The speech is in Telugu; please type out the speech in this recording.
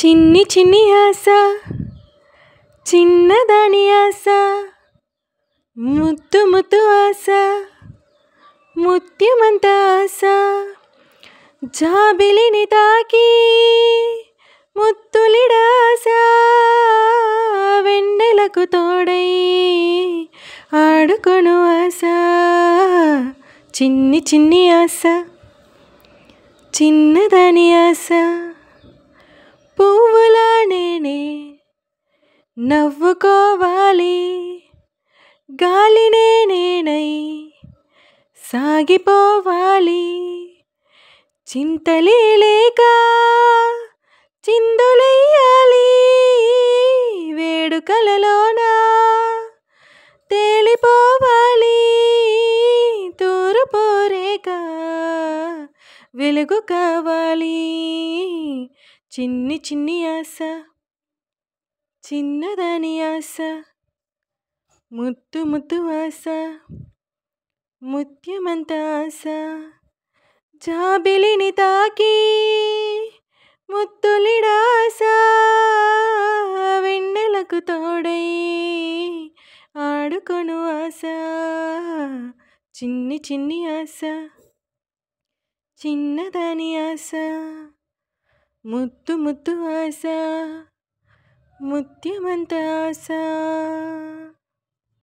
చిన్ని చిన్ని ఆశ చిన్నదాని ఆశ ముత్తు ముత్తు ఆశ ముత్యమంత ఆశ జాబిలిని తాకి ముత్తులిడాశ వెన్నెలకు తోడై ఆడుకొను ఆశ చిన్ని చిన్ని ఆశ చిన్నదాని ఆశ పువ్వులా నేనే నవ్వుకోవాలి గాలినే నేనై సాగిపోవాలి చింతలే లేక చిందులెయ్యాలి వేడుకలలోన తేలిపోవాలి తూర్పు రేఖ వెలుగు కావాలి చిన్ని చిన్ని ఆశ చిన్నదాని ఆశ ముత్తు ముత్తు ఆశ ముత్యమంత ఆశ జాబిలిని తాకి ముత్తులిడాశ వెన్నెలకు తోడై ఆడుకొను ఆశ చిన్ని చిన్ని ఆశ చిన్నదాని ఆశ ముత్తు ముత్తు ఆశ ముత్యమంత ఆశ